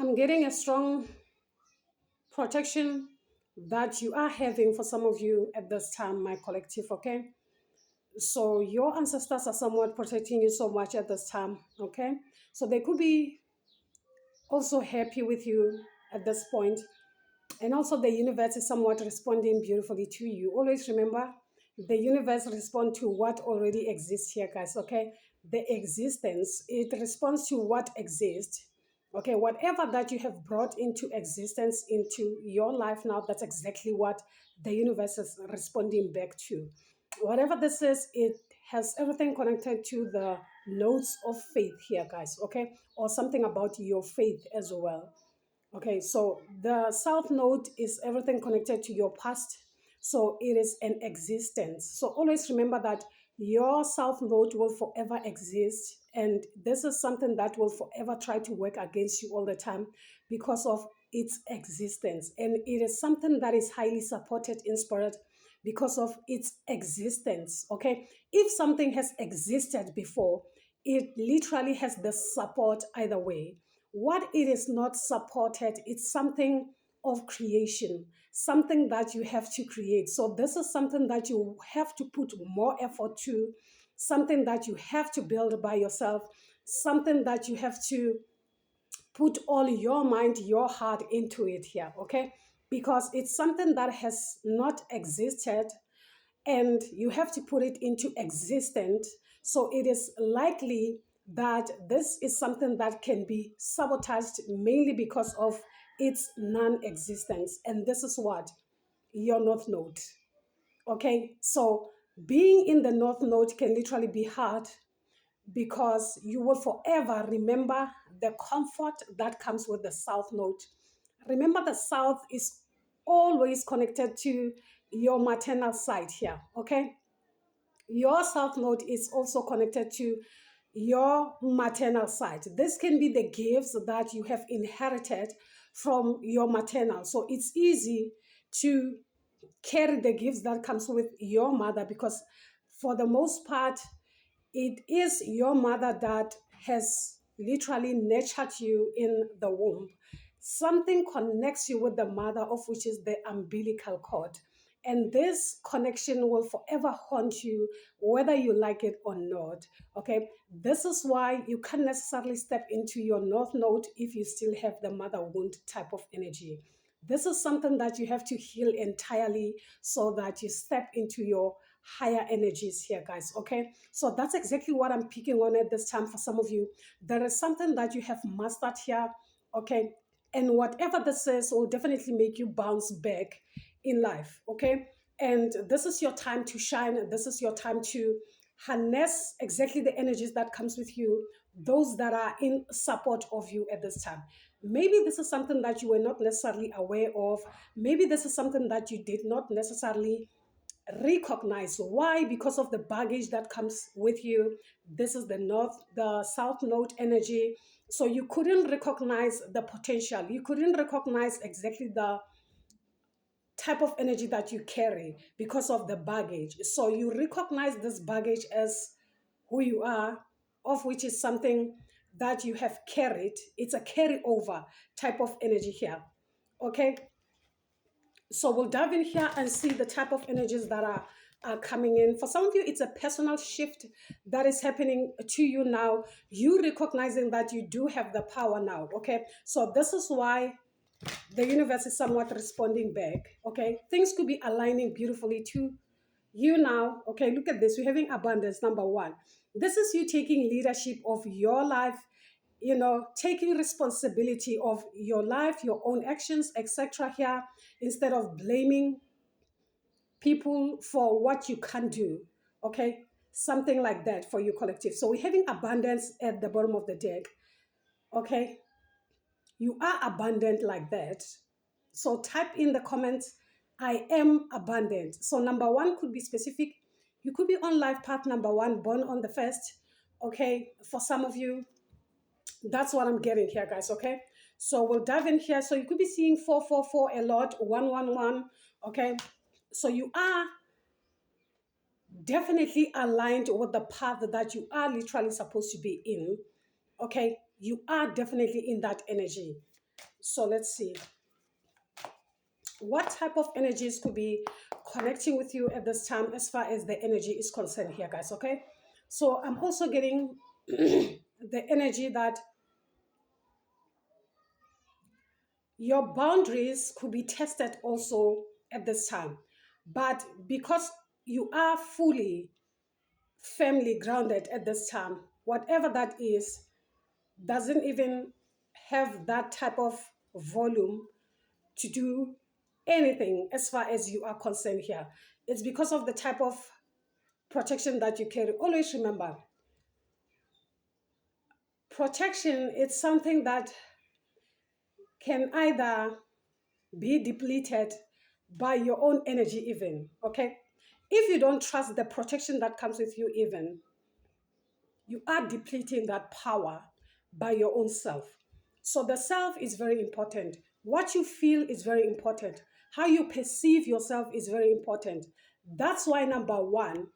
I'm getting a strong protection that you are having for some of you at this time, my collective, okay? So your ancestors are somewhat protecting you so much at this time, okay? So they could be also happy with you at this point. And also the universe is somewhat responding beautifully to you. Always remember, the universe responds to what already exists here, guys, okay? The existence, it responds to what exists. Okay, whatever that you have brought into existence into your life now, that's exactly what the universe is responding back to. Whatever this is, it has everything connected to the notes of faith here, guys, okay? Or something about your faith as well. Okay, so the south node is everything connected to your past. So it is an existence. So always remember that your south node will forever exist. And this is something that will forever try to work against you all the time because of its existence. And it is something that is highly supported in spirit because of its existence. Okay, if something has existed before, it literally has the support either way. What it is not supported, it's something of creation, something that you have to create. So this is something that you have to put more effort to, something that you have to build by yourself, something that you have to put all your mind, your heart into it here, okay? Because it's something that has not existed and you have to put it into existence. So it is likely that this is something that can be sabotaged mainly because of its non-existence. And this is what your north node. Okay, so being in the north node can literally be hard because you will forever remember the comfort that comes with the south node. Remember, the south is always connected to your maternal side here, okay? Your south node is also connected to your maternal side. This can be the gifts that you have inherited from your maternal. So it's easy to carry the gifts that comes with your mother because for the most part, it is your mother that has literally nurtured you in the womb. Something connects you with the mother, of which is the umbilical cord. And this connection will forever haunt you, whether you like it or not. Okay, this is why you can't necessarily step into your north node if you still have the mother wound type of energy. This is something that you have to heal entirely so that you step into your higher energies here, guys. Okay, so that's exactly what I'm picking on at this time for some of you. There is something that you have mastered here, okay, and whatever this is will definitely make you bounce back in life, okay? And this is your time to shine. This is your time to harness exactly the energies that comes with you, those that are in support of you at this time. Maybe this is something that you were not necessarily aware of. Maybe this is something that you did not necessarily recognize. Why? Because of the baggage that comes with you. This is the south node energy. So you couldn't recognize the potential. You couldn't recognize exactly the type of energy that you carry because of the baggage. So you recognize this baggage as who you are, of which is something that you have carried. It's a carryover type of energy here. Okay. So we'll dive in here and see the type of energies that are coming in. For some of you, it's a personal shift that is happening to you now. You recognizing that you do have the power now. Okay. So this is why the universe is somewhat responding back. Okay, things could be aligning beautifully to you now. Okay, look at this. We're having abundance, number one. This is you taking leadership of your life, taking responsibility of your life, your own actions, etc. here, instead of blaming people for what you can't do. Okay, something like that for your collective. So we're having abundance at the bottom of the deck. Okay, you are abundant like that. So type in the comments, I am abundant. So number one could be specific. You could be on life path number one, born on the first. Okay, for some of you, that's what I'm getting here, guys. Okay, so we'll dive in here. So you could be seeing 444 a lot, 111. Okay, so you are definitely aligned with the path that you are literally supposed to be in. Okay, you are definitely in that energy. So let's see what type of energies could be connecting with you at this time as far as the energy is concerned here, guys. Okay, so I'm also getting the energy that your boundaries could be tested also at this time, but because you are fully firmly grounded at this time, whatever that is doesn't even have that type of volume to do anything as far as you are concerned here. It's because of the type of protection that you carry. Always remember, protection is something that can either be depleted by your own energy even, okay? If you don't trust the protection that comes with you even, you are depleting that power by your own self. So the self is very important. What you feel is very important. How you perceive yourself is very important. That's why number one,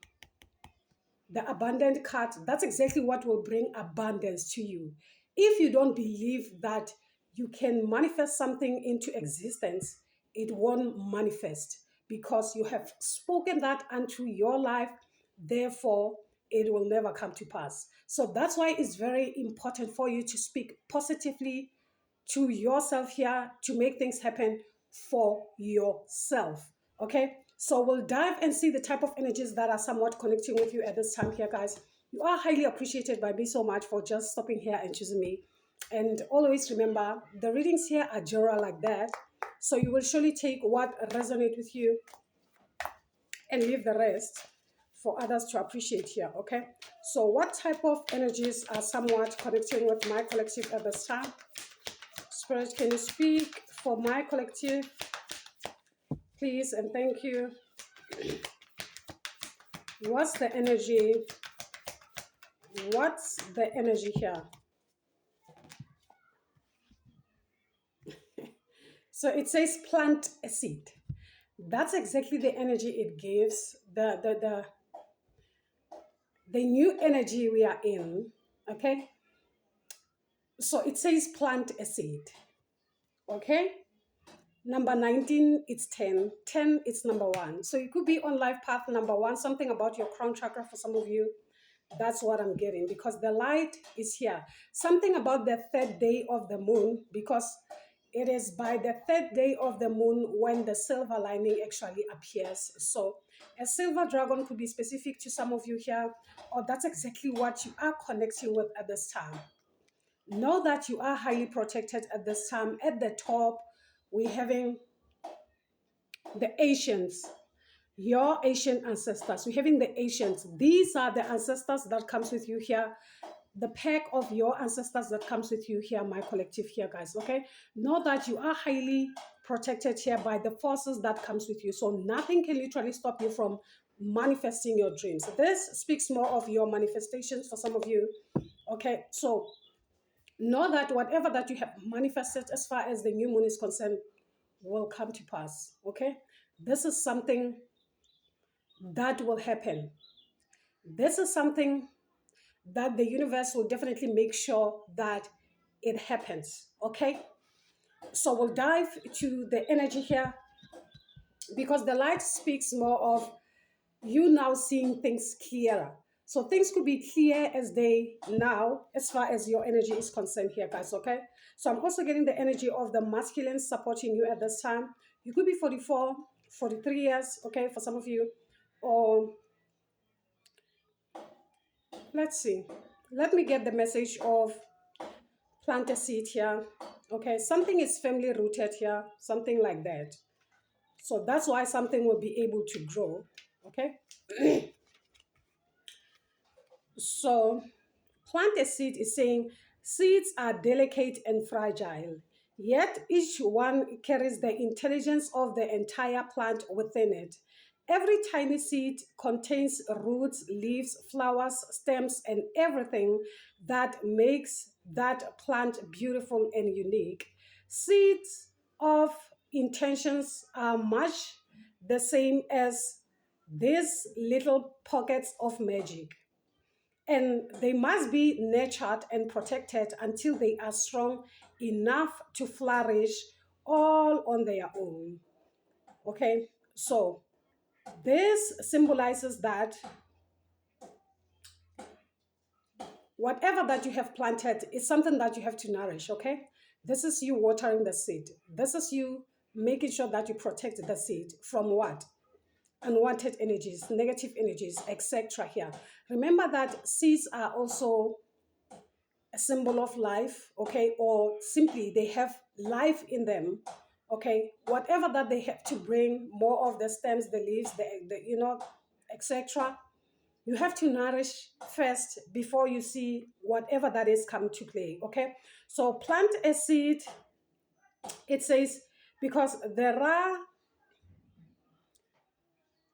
the abundant card, that's exactly what will bring abundance to you. If you don't believe that you can manifest something into existence, it won't manifest because you have spoken that unto your life. Therefore, it will never come to pass. So that's why it's very important for you to speak positively to yourself here to make things happen for yourself. Okay, so we'll dive and see the type of energies that are somewhat connecting with you at this time here, guys. You are highly appreciated by me so much for just stopping here and choosing me. And always remember, the readings here are general like that, so you will surely take what resonates with you and leave the rest for others to appreciate here. Okay, so what type of energies are somewhat connecting with my collective at this time? Spirit, can you speak for my collective, please? And thank you. What's the energy? What's the energy here? So it says plant a seed. That's exactly the energy it gives. The new energy we are in. Okay. So it says plant a seed. Okay. Number 19, it's 10. 10, it's number one. So you could be on life path number one, something about your crown chakra for some of you. That's what I'm getting because the light is here. Something about the third day of the moon, because it is by the third day of the moon when the silver lining actually appears. So a silver dragon could be specific to some of you here, or that's exactly what you are connecting with at this time. Know that you are highly protected at this time. At the top, we're having the Asians, your Asian ancestors. We're having the Asians. These are the ancestors that comes with you here. The pack of your ancestors that comes with you here, my collective here, guys. Okay, know that you are highly protected here by the forces that comes with you. So nothing can literally stop you from manifesting your dreams. This speaks more of your manifestations for some of you. Okay, so know that whatever that you have manifested as far as the new moon is concerned will come to pass. Okay, this is something that will happen. This is something that the universe will definitely make sure that it happens. Okay, so we'll dive to the energy here because the light speaks more of you now seeing things clearer. So things could be clear as day now as far as your energy is concerned here, guys. Okay, so I'm also getting the energy of the masculine supporting you at this time. You could be 44, 43 years, okay, for some of you, or let's see, let me get the message of plant a seed here. Okay, something is firmly rooted here, something like that. So that's why something will be able to grow. Okay, so plant a seed is saying seeds are delicate and fragile, yet each one carries the intelligence of the entire plant within it. Every tiny seed contains roots, leaves, flowers, stems, and everything that makes that plant beautiful and unique. Seeds of intentions are much the same as these little pockets of magic. And they must be nurtured and protected until they are strong enough to flourish all on their own. Okay, so this symbolizes that whatever that you have planted is something that you have to nourish. Okay, this is you watering the seed, this is you making sure that you protect the seed from what? Unwanted energies, negative energies, etc. Here, remember that seeds are also a symbol of life, okay, or simply they have life in them, okay. Whatever that they have to bring, more of the stems, the leaves, the etc. You have to nourish first before you see whatever that is come to play, okay. So plant a seed, it says, because there are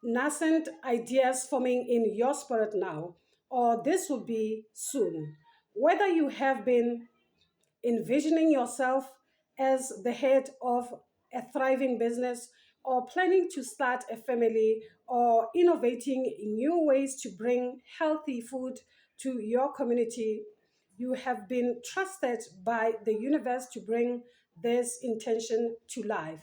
nascent ideas forming in your spirit now, or this will be soon. Whether you have been envisioning yourself as the head of a thriving business, or planning to start a family, or innovating new ways to bring healthy food to your community, you have been trusted by the universe to bring this intention to life.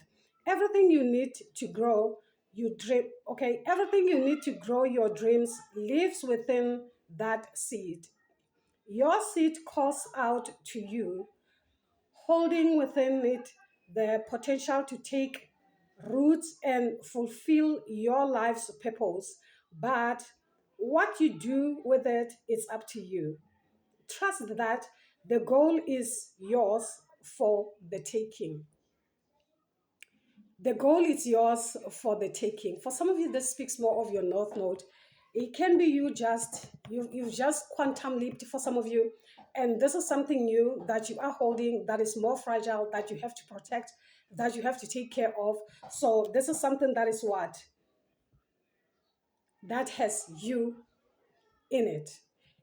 Everything you need to grow, you dream, okay, everything you need to grow your dreams lives within that seed. Your seed calls out to you, holding within it the potential to take roots and fulfill your life's purpose. But what you do with it is up to you. Trust that the goal is yours for the taking. The goal is yours for the taking. For some of you, this speaks more of your north node. It can be you've just quantum leaped for some of you, and this is something new that you are holding that is more fragile, that you have to protect, that you have to take care of. So this is something that is what? That has you in it.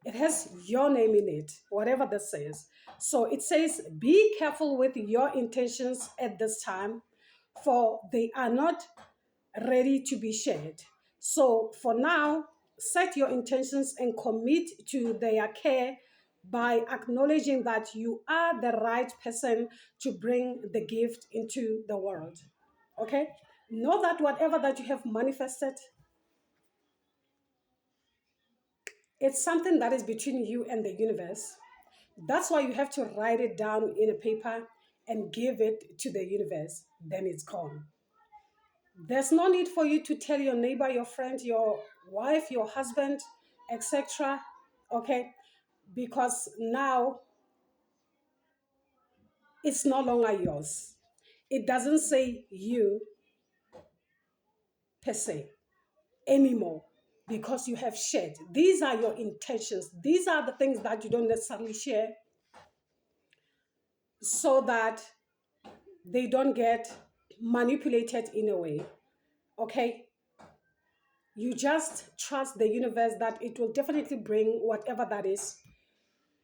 It has your name in it, whatever this says. So it says, be careful with your intentions at this time, for they are not ready to be shared. So for now, set your intentions and commit to their care by acknowledging that you are the right person to bring the gift into the world. Okay? Know that whatever that you have manifested, it's something that is between you and the universe. That's why you have to write it down in a paper and give it to the universe. Then it's gone. There's no need for you to tell your neighbor, your friend, your wife, your husband, etc. Okay? Because now it's no longer yours. It doesn't say you per se anymore, because you have shared. These are your intentions. These are the things that you don't necessarily share, so that they don't get manipulated in a way. Okay? You just trust the universe that it will definitely bring whatever that is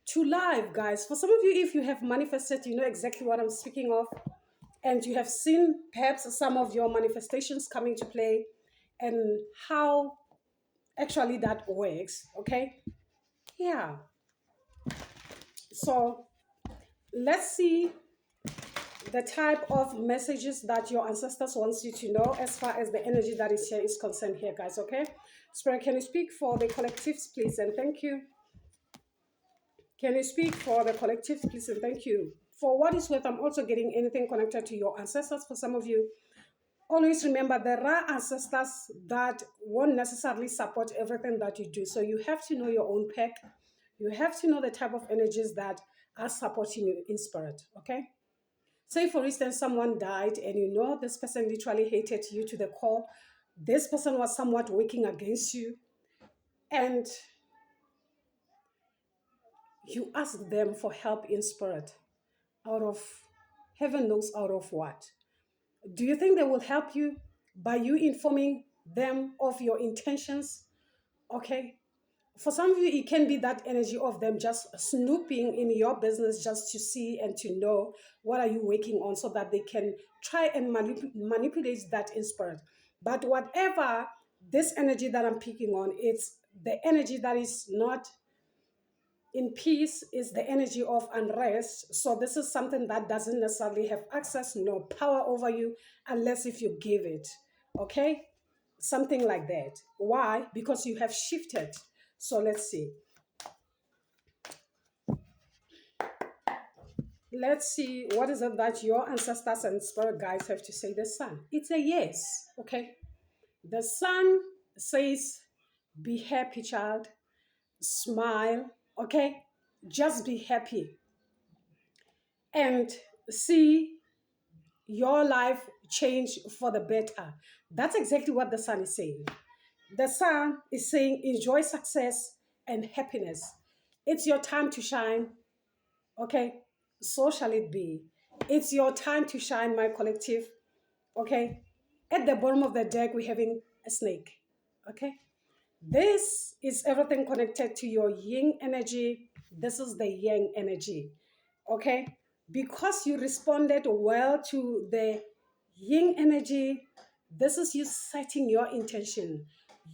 to life, guys. For some of you, if you have manifested, you know exactly what I'm speaking of, and you have seen perhaps some of your manifestations coming to play and how actually that works. Okay? Yeah. So let's see the type of messages that your ancestors wants you to know as far as the energy that is here is concerned here, guys. Okay? Spirit, can you speak for the collectives, please? And thank you. Can you speak for the collectives, please? And thank you. For what is worth, I'm also getting anything connected to your ancestors. For some of you, always remember there are ancestors that won't necessarily support everything that you do. So you have to know your own pack. You have to know the type of energies that are supporting you in spirit. Okay? Say, for instance, someone died and you know this person literally hated you to the core. This person was somewhat working against you. And you ask them for help in spirit, out of heaven knows out of what. Do you think they will help you by you informing them of your intentions? Okay. For some of you, it can be that energy of them just snooping in your business just to see and to know what are you working on, so that they can try and manipulate that in spirit. But whatever this energy that I'm picking on, it's the energy that is not In peace is the energy of unrest. So this is something that doesn't necessarily have access nor power over you unless if you give it. Okay? Something like that. Why? Because you have shifted. So let's see. Let's see what is it that your ancestors and spirit guides have to say. The sun. It's a yes. Okay? The sun says, be happy, child. Smile. Okay? Just be happy. And see your life change for the better. That's exactly what the sun is saying. The sun is saying, enjoy success and happiness. It's your time to shine. Okay? So shall it be. It's your time to shine, my collective. Okay? At the bottom of the deck, we're having a snake. Okay? This is everything connected to your yin energy. This is the yang energy. Okay? Because you responded well to the yin energy, this is you setting your intention,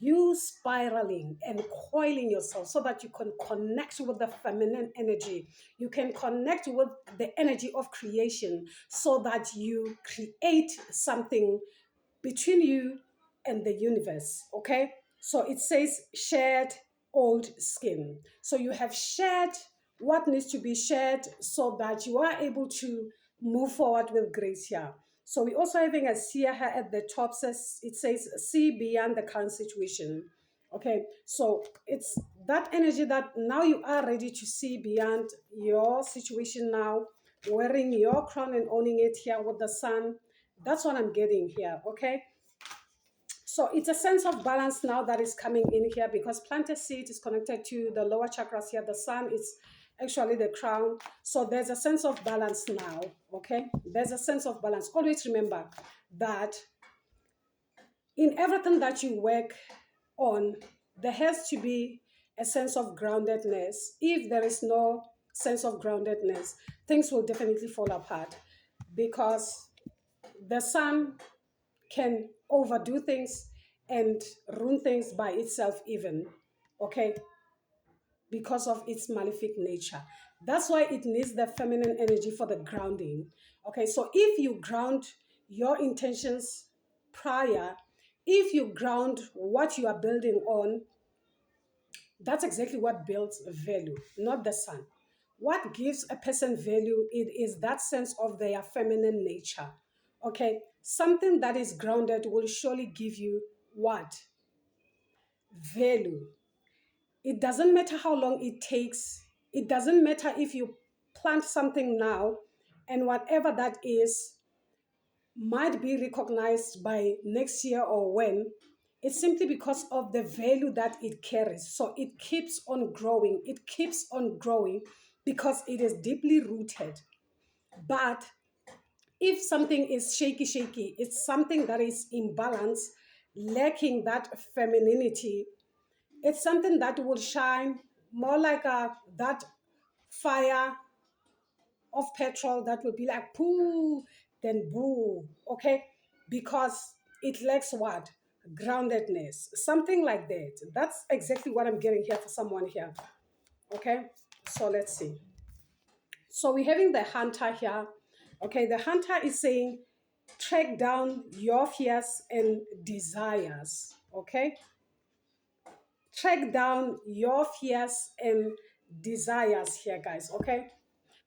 you spiraling and coiling yourself so that you can connect with the feminine energy. You can connect with the energy of creation so that you create something between you and the universe. Okay? So it says shared old skin. So you have shared what needs to be shared so that you are able to move forward with grace here. So we're also having a seer here at the top. Says it says see beyond the current situation. Okay, so it's that energy that now you are ready to see beyond your situation now, wearing your crown and owning it here with the sun. That's what I'm getting here. Okay, so it's a sense of balance now that is coming in here because planted seed is connected to the lower chakras here. The sun is actually the crown. So there's a sense of balance now. Okay, there's a sense of balance. Always remember that in everything that you work on, there has to be a sense of groundedness. If there is no sense of groundedness, things will definitely fall apart because the sun can overdo things and ruin things by itself even, okay, because of its malefic nature. That's why it needs the feminine energy for the grounding. Okay, so if you ground your intentions prior, if you ground what you are building on, that's exactly what builds value, not the sun. What gives a person value, it is that sense of their feminine nature. Okay, something that is grounded will surely give you what? Value. It doesn't matter how long it takes. It doesn't matter if you plant something now and whatever that is might be recognized by next year or when. It's simply because of the value that it carries. So it keeps on growing. It keeps on growing because it is deeply rooted. But if something is shaky, it's something that is imbalanced, lacking that femininity, it's something that will shine more like that fire of petrol that will be like poo, then boo, okay? Because it lacks what? Groundedness, something like that. That's exactly what I'm getting here for someone here, okay? So let's see. So we're having the hunter here, okay? The hunter is saying, track down your fears and desires, okay? Track down your fears and desires here, guys, okay?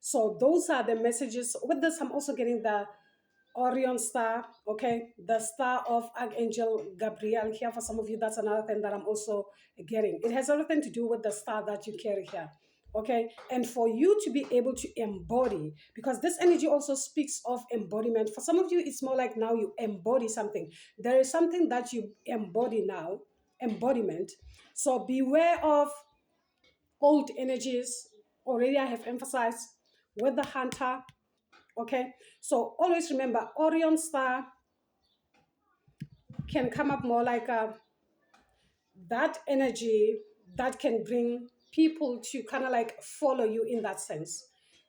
So those are the messages. With this, I'm also getting the Orion star, okay? The star of Archangel Gabriel here. For some of you, that's another thing that I'm also getting. It has everything to do with the star that you carry here, okay? And for you to be able to embody, because this energy also speaks of embodiment. For some of you, it's more like now you embody something. There is something that you embody now, embodiment. So beware of old energies. Already I have emphasized with the hunter, okay? So always remember, Orion star can come up more like that energy that can bring people to kind of like follow you in that sense,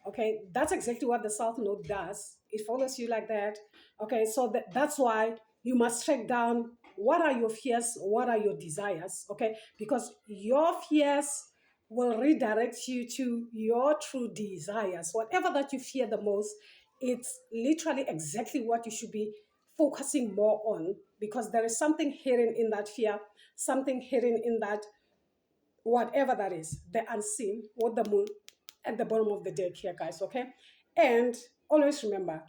okay? That's exactly what the South Node does. It follows you like that, okay? So that's why you must track down what are your fears, what are your desires, okay? Because your fears will redirect you to your true desires. Whatever that you fear the most, it's literally exactly what you should be focusing more on, because there is something hidden in that fear, something hidden in that, whatever that is, the unseen, with the moon at the bottom of the deck here, guys, okay? And always remember,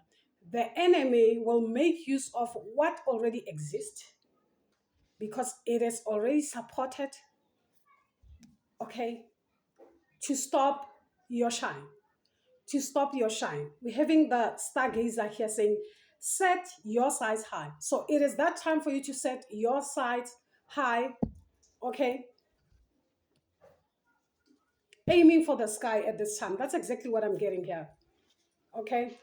the enemy will make use of what already exists because it is already supported, okay, to stop your shine. To stop your shine. We're having the stargazer here saying, set your sights high. So it is that time for you to set your sights high, okay? Aiming for the sky at this time. That's exactly what I'm getting here, okay?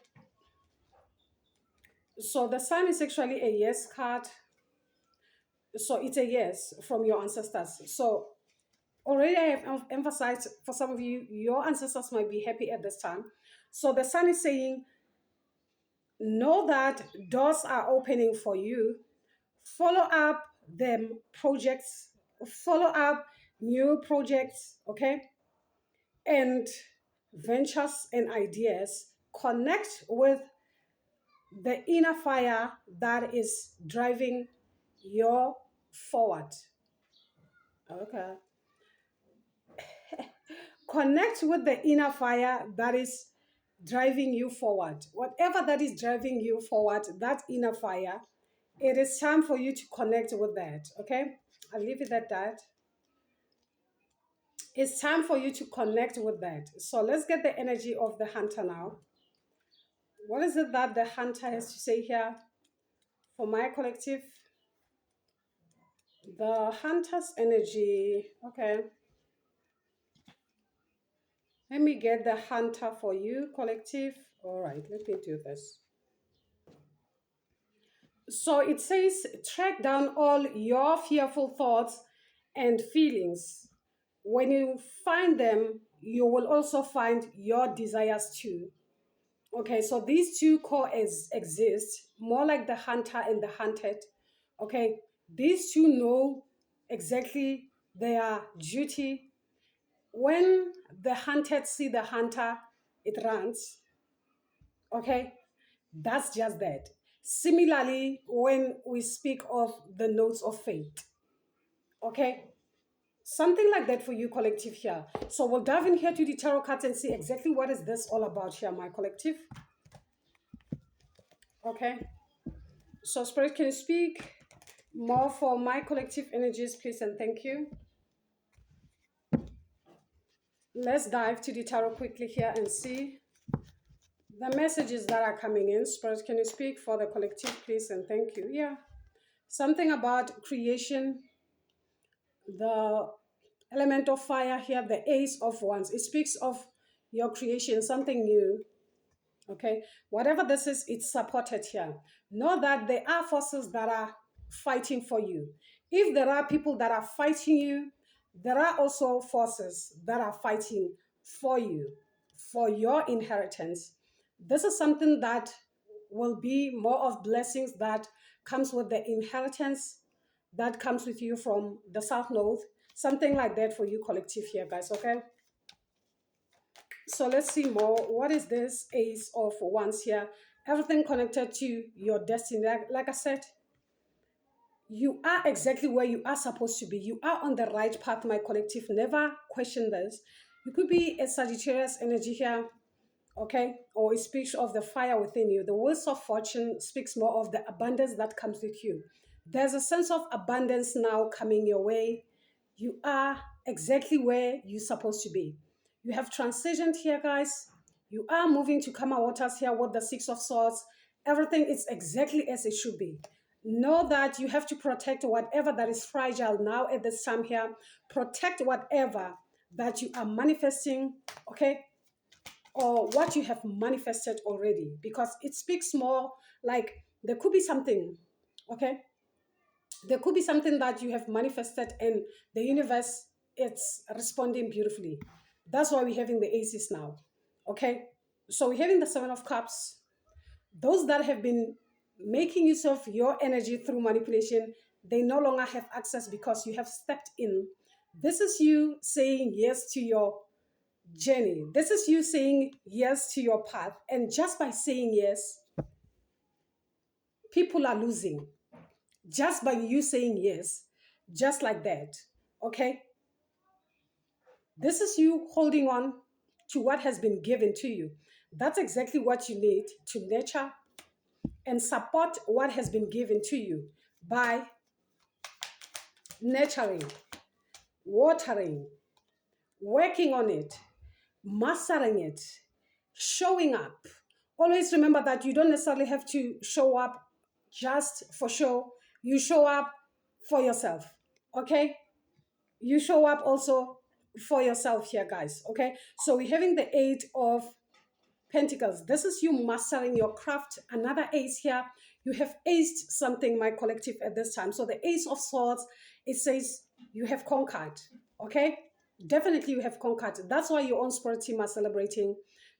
So the sun is actually a yes card. So it's a yes from your ancestors. So already I have emphasized for some of you, your ancestors might be happy at this time. So the sun is saying, know that doors are opening for you. Follow up them projects, follow up new projects, okay? And ventures and ideas. Connect with the inner fire that is driving you forward. Okay. Connect with the inner fire that is driving you forward. Whatever that is driving you forward, that inner fire, it is time for you to connect with that. Okay? I'll leave it at that. It's time for you to connect with that. So let's get the energy of the hunter now. What is it that the hunter has to say here for my collective? The hunter's energy. Okay. Let me get the hunter for you, collective. All right, let me do this. So it says, track down all your fearful thoughts and feelings. When you find them, you will also find your desires too. Okay, so these two coexist, more like the hunter and the hunted. Okay, these two know exactly their duty. When the hunted see the hunter, it runs. Okay, that's just that. Similarly, when we speak of the notes of fate, okay, something like that for you, collective here. So we'll dive in here to the tarot cards and see exactly what is this all about here, my collective. Okay, so Spirit, can you speak more for my collective energies, please, and thank you. Let's dive to the tarot quickly here and see the messages that are coming in. Spirit, can you speak for the collective, please, and thank you. Yeah, something about creation, the element of fire here, the Ace of Wands. It speaks of your creation, something new. Okay, whatever this is, it's supported here. Know that there are forces that are fighting for you. If there are people that are fighting you, there are also forces that are fighting for you, for your inheritance. This is something that will be more of blessings that comes with the inheritance that comes with you from the South Node. Something like that for you, collective here, guys, okay? So let's see more. What is this Ace of Wands here? Everything connected to your destiny. Like I said, you are exactly where you are supposed to be. You are on the right path, my collective. Never question this. You could be a Sagittarius energy here, okay? Or it speaks of the fire within you. The wheels of fortune speaks more of the abundance that comes with you. There's a sense of abundance now coming your way. You are exactly where you're supposed to be. You have transitioned here, guys. You are moving to Kama waters here with the Six of Swords. Everything is exactly as it should be. Know that you have to protect whatever that is fragile now at this time here. Protect whatever that you are manifesting, okay? Or what you have manifested already, because it speaks more like there could be something, okay? There could be something that you have manifested and the universe, it's responding beautifully. That's why we're having the aces now, okay? So we're having the Seven of Cups. Those that have been making use of your energy through manipulation, they no longer have access because you have stepped in This is you saying yes to your journey. This is you saying yes to your path. And just by saying yes, people are losing. Just by you saying yes, just like that. Okay? This is you holding on to what has been given to you. That's exactly what you need to nurture and support what has been given to you by nurturing, watering, working on it, mastering it, showing up. Always remember that you don't necessarily have to show up just for show. You show up for yourself, okay? You show up also for yourself here, guys, okay? So we're having the Eight of Pentacles. This is you mastering your craft. Another ace here. You have aced something, my collective, at this time. So the Ace of Swords, it says you have conquered. Okay? Definitely you have conquered. That's why your own spirit team are celebrating.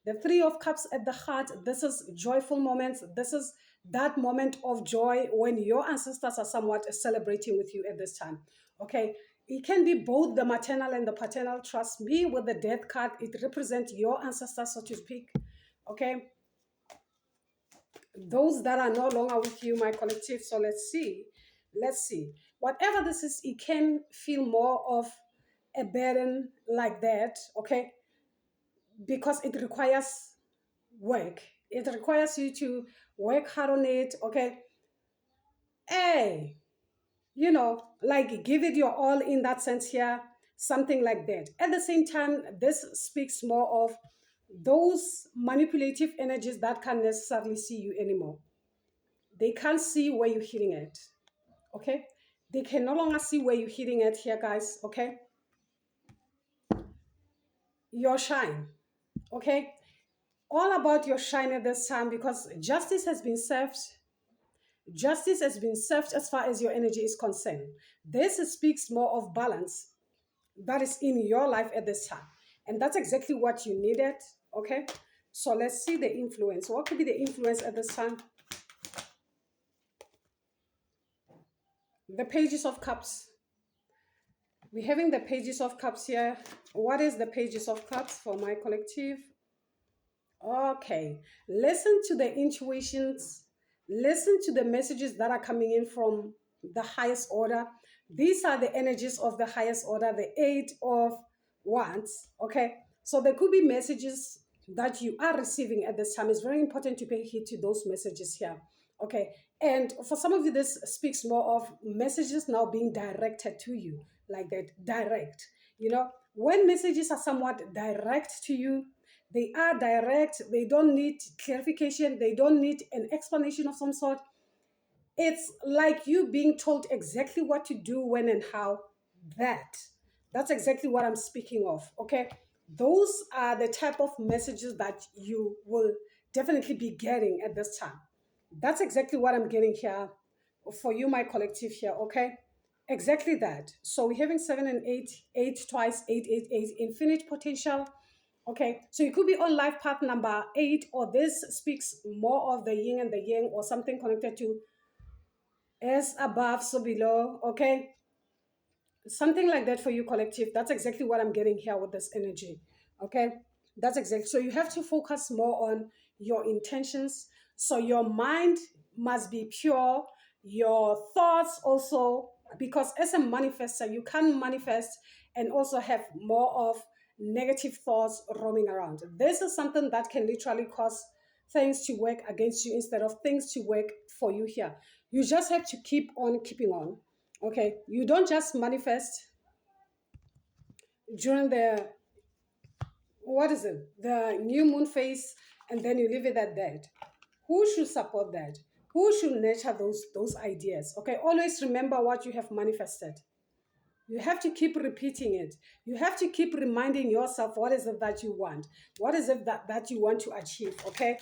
The Three of Cups at the heart. This is joyful moments. This is that moment of joy when your ancestors are somewhat celebrating with you at this time. Okay? It can be both the maternal and the paternal. Trust me, with the Death card, it represents your ancestors, so to speak. Okay, those that are no longer with you, my collective. So let's see whatever this is, it can feel more of a burden like that, okay, because it requires work. It requires you to work hard on it, okay. Hey, like give it your all in that sense here, something like that. At the same time, this speaks more of those manipulative energies that can't necessarily see you anymore. They can't see where you're hitting it, okay. They can no longer see where you're hitting it here, guys, okay. Your shine, okay, all about your shine at this time, because justice has been served as far as your energy is concerned. This speaks more of balance that is in your life at this time, and that's exactly what you needed, okay. So let's see the influence. What could be the influence at this time? The Pages of Cups. We're having the Pages of Cups here. What is the Pages of Cups for my collective? Okay, listen to the intuitions, listen to the messages that are coming in from the highest order. These are the energies of the highest order, the Eight of Wands. Okay, so there could be messages that you are receiving at this time. It's very important to pay heed to those messages here. Okay, and for some of you, this speaks more of messages now being directed to you, like that, direct. When messages are somewhat direct to you, they are direct, they don't need clarification, they don't need an explanation of some sort. It's like you being told exactly what to do, when and how. That's exactly what I'm speaking of, okay? Those are the type of messages that you will definitely be getting at this time. That's exactly what I'm getting here for you, my collective here, okay? Exactly that. So we're having 7 and 8, 8 twice, 8, 8, 8, infinite potential. Okay, so it could be on life path number 8, or this speaks more of the yin and the yang, or something connected to as above, so below. Okay, something like that for you, collective. That's exactly what I'm getting here with this energy. Okay, that's exactly. So you have to focus more on your intentions. So your mind must be pure, your thoughts also, because as a manifester, you can manifest and also have more of negative thoughts roaming around. This is something that can literally cause things to work against you instead of things to work for you here. You just have to keep on keeping on. Okay, you don't just manifest during the, what is it, the new moon phase, and then you leave it at that. Who should support that? Who should nurture those ideas? Okay, always remember what you have manifested. You have to keep repeating it. You have to keep reminding yourself what is it that you want. What is it that you want to achieve, okay?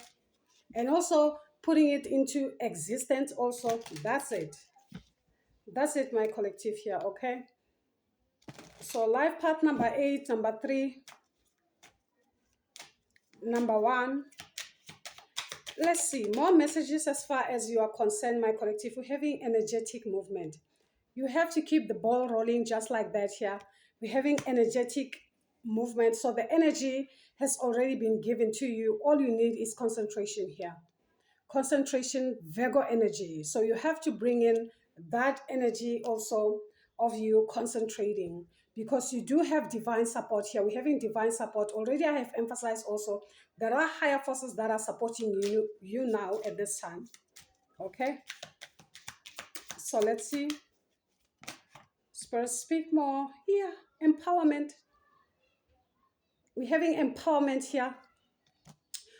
And also putting it into existence also. That's it. That's it, my collective here, okay? So life path number 8, number 3, number 1. Let's see, more messages as far as you are concerned, my collective. We're having energetic movement. You have to keep the ball rolling just like that here, We're having energetic movement. So the energy has already been given to you. All you need is concentration here. Concentration, Virgo energy. So you have to bring in that energy also of you concentrating, because you do have divine support here. We're having divine support. Already I have emphasized also there are higher forces that are supporting you now at this time. Okay. So let's see. Spirit, speak more. Here, empowerment. We're having empowerment here.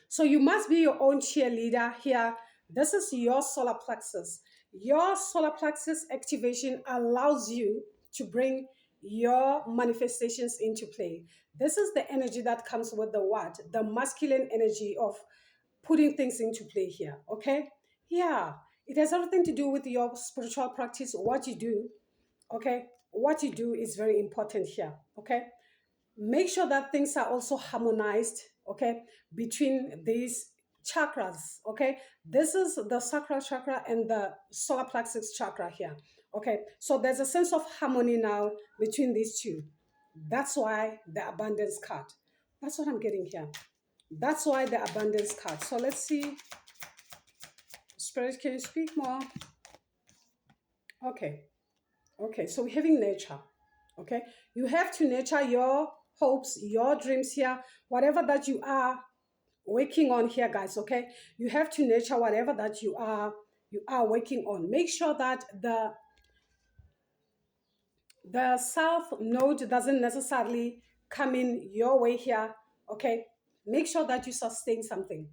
So you must be your own cheerleader here. This is your solar plexus. Your solar plexus activation allows you to bring your manifestations into play. This is the energy that comes with the what? The masculine energy of putting things into play here. Okay? Yeah. It has everything to do with your spiritual practice, what you do. Okay? What you do is very important here. Okay? Make sure that things are also harmonized, okay, between these chakras. Okay, this is the sacral chakra and the solar plexus chakra here. Okay, so there's a sense of harmony now between these two. That's why the abundance card. That's what I'm getting here. That's why the abundance card. So let's see. Spirit, can you speak more? Okay. Okay, so we're having nature. Okay, you have to nurture your hopes, your dreams here, whatever that you are working on here, guys. Okay, you have to nurture whatever that you are working on. Make sure that the south node doesn't necessarily come in your way here. Okay, make sure that you sustain something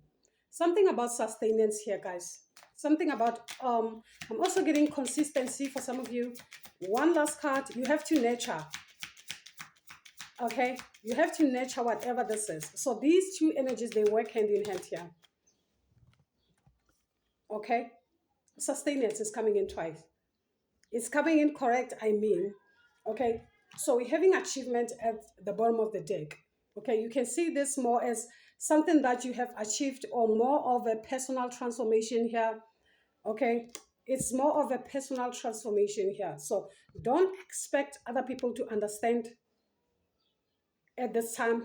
about sustenance here, guys. Something about I'm also getting consistency for some of you. One last card, you have to nurture. Okay, you have to nurture whatever this is. So these two energies, they work hand in hand here. Okay, sustenance is coming in twice. It's coming in correct, I mean. Okay, so we're having achievement at the bottom of the deck. Okay, you can see this more as something that you have achieved, or more of a personal transformation here. Okay, it's more of a personal transformation here. So don't expect other people to understand at this time,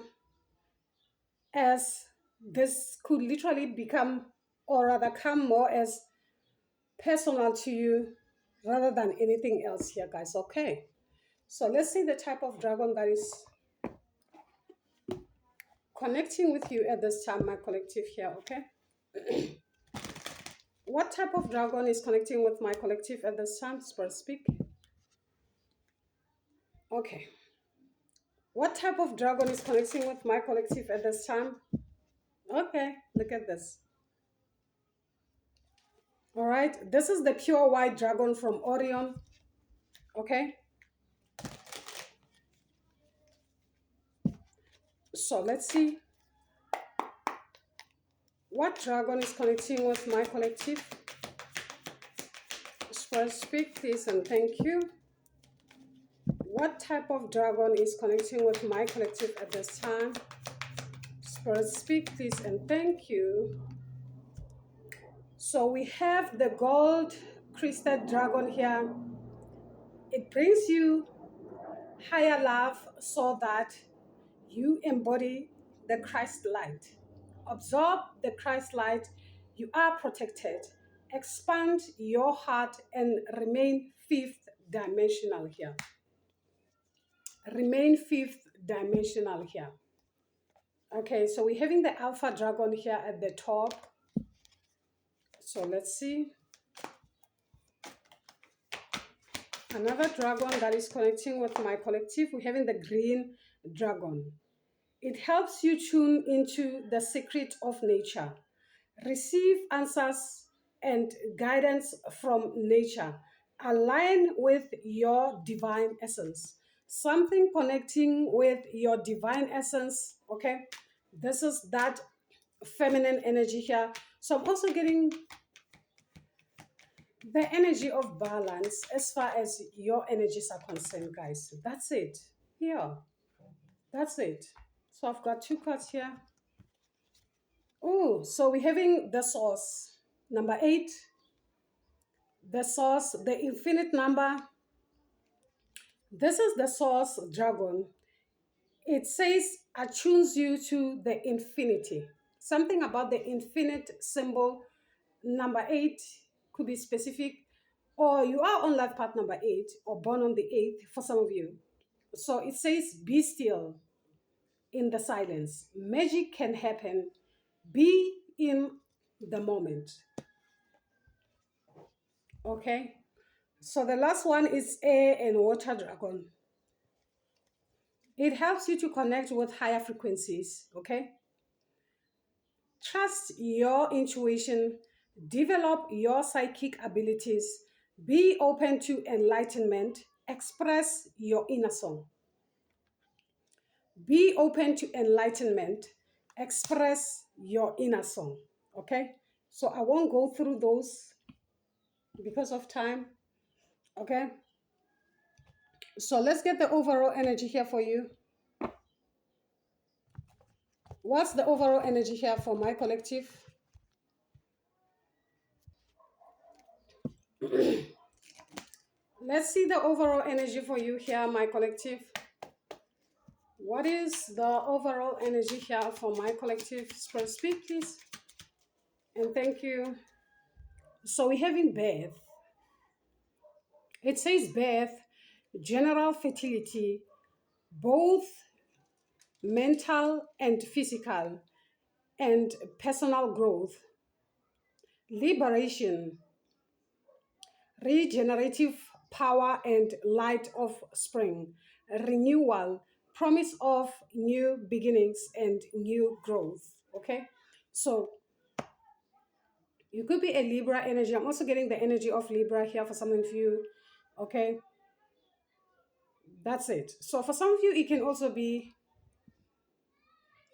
as this could literally become, or rather come more as personal to you rather than anything else here, guys. Okay, so let's see the type of dragon that is connecting with you at this time, my collective here. Okay, what type of dragon is connecting with my collective at this time? Spirit, speak. Okay, what type of dragon is connecting with my collective at this time? Okay, look at this. All right, this is the pure white dragon from Orion. Okay, so let's see what dragon is connecting with my collective. Spirit, speak please and thank you. What type of dragon is connecting with my collective at this time? Spirit, speak please and thank you. So we have the gold crested dragon here. It brings you higher love so that you embody the Christ light. Absorb the Christ light. You are protected. Expand your heart and remain fifth dimensional here. Remain fifth dimensional here. Okay, so we're having the alpha dragon here at the top. So let's see. Another dragon that is connecting with my collective, we're having the green dragon. It helps you tune into the secret of nature. Receive answers and guidance from nature. Align with your divine essence. Something connecting with your divine essence, okay? This is that feminine energy here. So I'm also getting the energy of balance as far as your energies are concerned, guys. That's it. Yeah, that's it. So I've got two cards here. Oh, so we're having the source, number 8, the source, the infinite number, This is the source dragon. It says attunes you to the infinity. Something about the infinite symbol. Number eight could be specific, or you are on life path number eight, or born on the eighth for some of you. So it says, be still in the silence. Magic can happen. Be in the moment. Okay. So the last one is air and water dragon. It helps you to connect with higher frequencies. Okay. Trust your intuition, develop your psychic abilities, be open to enlightenment, express your inner song. Be open to enlightenment, express your inner song. Okay? So I won't go through those because of time. Okay? So let's get the overall energy here for you. What's the overall energy here for my collective? Let's see the overall energy for you here, my collective. What is the overall energy here for my collective? Spirit, speak, please. And thank you. So we're having birth. It says birth, general fertility, both mental and physical, and personal growth, liberation, regenerative power and light of spring, renewal, promise of new beginnings and new growth. Okay, so you could be a Libra energy. I'm also getting the energy of Libra here for some of you. Okay, that's it. So for some of you, it can also be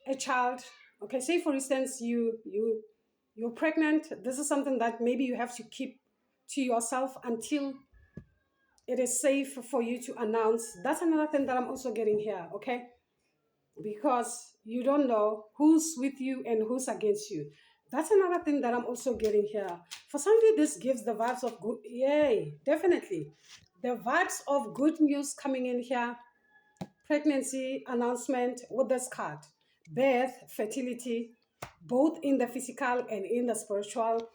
a child. Okay, say for instance, you're pregnant. This is something that maybe you have to keep to yourself until it is safe for you to announce. That's another thing that I'm also getting here. Okay, because you don't know who's with you and who's against you. That's another thing that I'm also getting here. For some of you, this gives the vibes of good. Yay, definitely. The vibes of good news coming in here. Pregnancy announcement with this card. Birth, fertility, both in the physical and in the spiritual.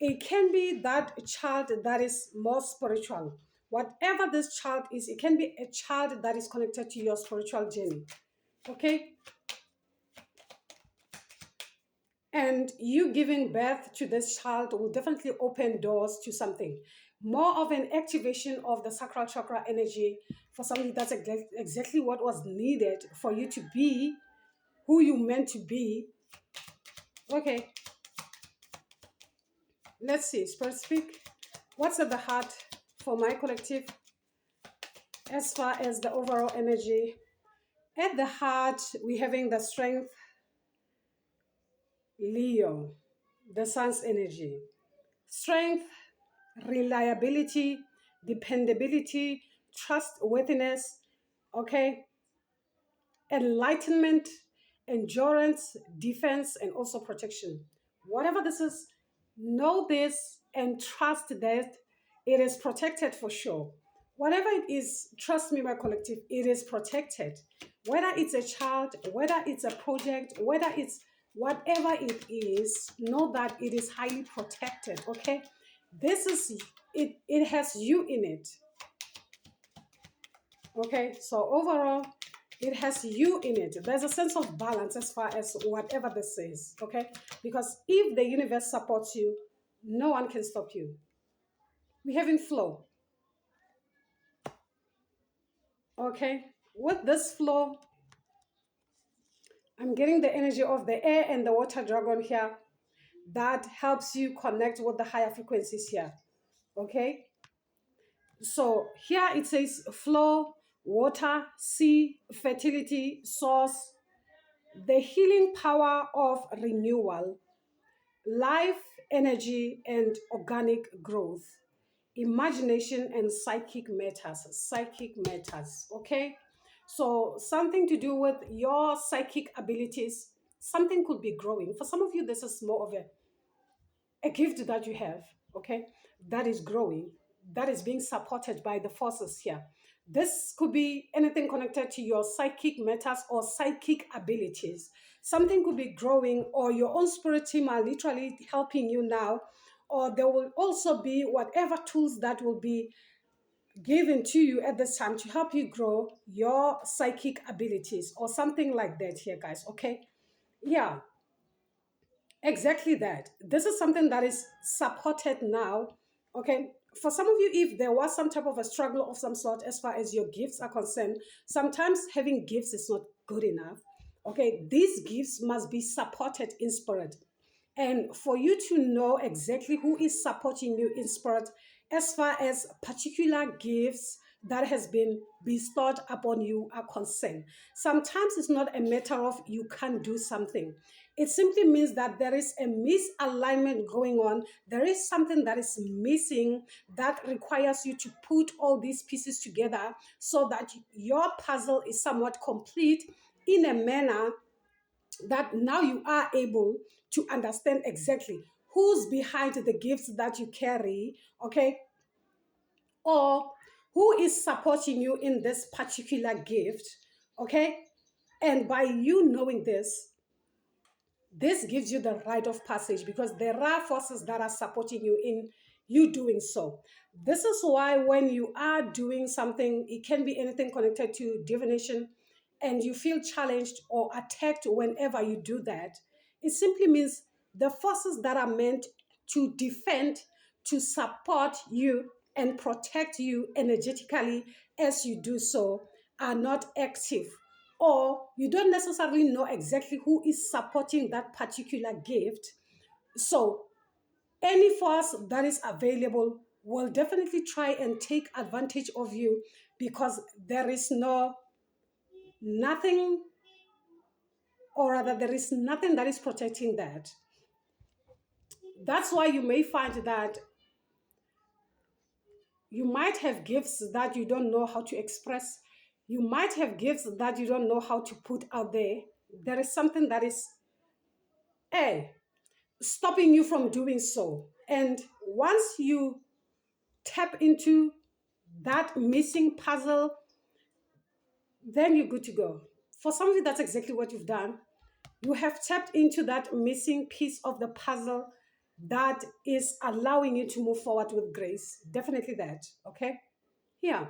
It can be that child that is more spiritual. Whatever this child is, it can be a child that is connected to your spiritual journey. Okay, and you giving birth to this child will definitely open doors to something more of an activation of the sacral chakra energy for something. That's exactly what was needed for you to be who you meant to be. Okay, let's see. Spirit, speak. What's at the heart for my collective as far as the overall energy? At the heart, we're having the strength, Leo, the sun's energy. Strength, reliability, dependability, trustworthiness, okay, enlightenment, endurance, defense, and also protection. Whatever this is, know this and trust that it is protected for sure. Whatever it is, trust me, my collective, it is protected. Whether it's a child, whether it's a project, whether it's whatever it is, know that it is highly protected, okay? This is it, it has you in it. Okay, so overall, it has you in it. There's a sense of balance as far as whatever this is, okay? Because if the universe supports you, no one can stop you. We're having flow, okay? With this flow, I'm getting the energy of the air and the water dragon here that helps you connect with the higher frequencies here, okay? So here it says flow, water, sea, fertility, source, the healing power of renewal, life, energy, and organic growth, imagination, and psychic matters. Psychic matters, okay? So, something to do with your psychic abilities, something could be growing. For some of you, this is more of a gift that you have, okay? That is growing, that is being supported by the forces here. This could be anything connected to your psychic matters or psychic abilities. Something could be growing, or your own spirit team are literally helping you now. Or there will also be whatever tools that will be given to you at this time to help you grow your psychic abilities or something like that here, guys. Okay. Yeah, exactly that. This is something that is supported now. Okay. For some of you, if there was some type of a struggle of some sort as far as your gifts are concerned, sometimes having gifts is not good enough. Okay. These gifts must be supported in spirit. And for you to know exactly who is supporting you in spirit, as far as particular gifts that has been bestowed upon you are concerned. Sometimes it's not a matter of you can't do something. It simply means that there is a misalignment going on. There is something that is missing that requires you to put all these pieces together so that your puzzle is somewhat complete in a manner that now you are able to understand exactly who's behind the gifts that you carry, okay, or who is supporting you in this particular gift, okay. And by you knowing this gives you the rite of passage, because there are forces that are supporting you in you doing so. This is why when you are doing something, it can be anything connected to divination, and you feel challenged or attacked whenever you do that, it simply means the forces that are meant to defend, to support you and protect you energetically as you do so are not active, or you don't necessarily know exactly who is supporting that particular gift. So any force that is available will definitely try and take advantage of you, because there is nothing, or rather there is nothing that is protecting that. That's why you may find that you might have gifts that you don't know how to express. You might have gifts that you don't know how to put out there. There is something that is A, stopping you from doing so. And once you tap into that missing puzzle, then you're good to go. For some of you, that's exactly what you've done. You have tapped into that missing piece of the puzzle that is allowing you to move forward with grace. Definitely that. Okay. Yeah,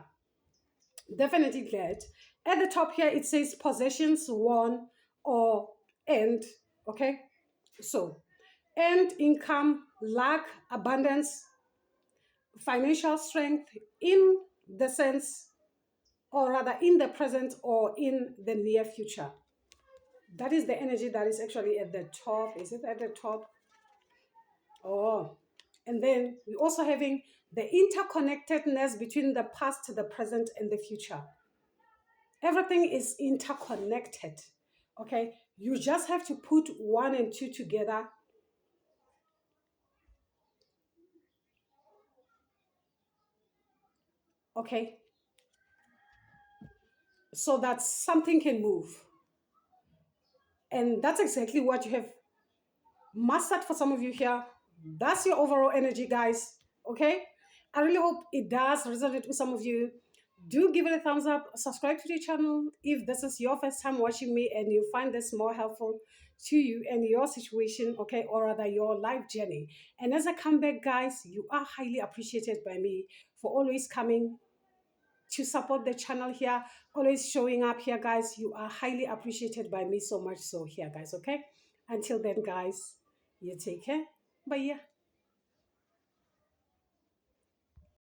definitely that. At the top here, it says possessions, won, or end. Okay. So, end, income, lack, abundance, financial strength in the sense, or rather in the present or in the near future. That is the energy that is actually at the top. Is it at the top? Oh, and then we're also having the interconnectedness between the past, the present, and the future. Everything is interconnected. Okay, you just have to put one and two together. Okay, so that something can move. And that's exactly what you have mastered for some of you here. That's your overall energy, guys. Okay, I really hope it does resonate with some of you. Do give it a thumbs up, subscribe to the channel if this is your first time watching me and you find this more helpful to you and your situation, okay, or rather your life journey. And as I come back, guys, you are highly appreciated by me for always coming to support the channel here, always showing up here, guys. You are highly appreciated by me so much so here, guys. Okay, until then, guys, you take care. Bye.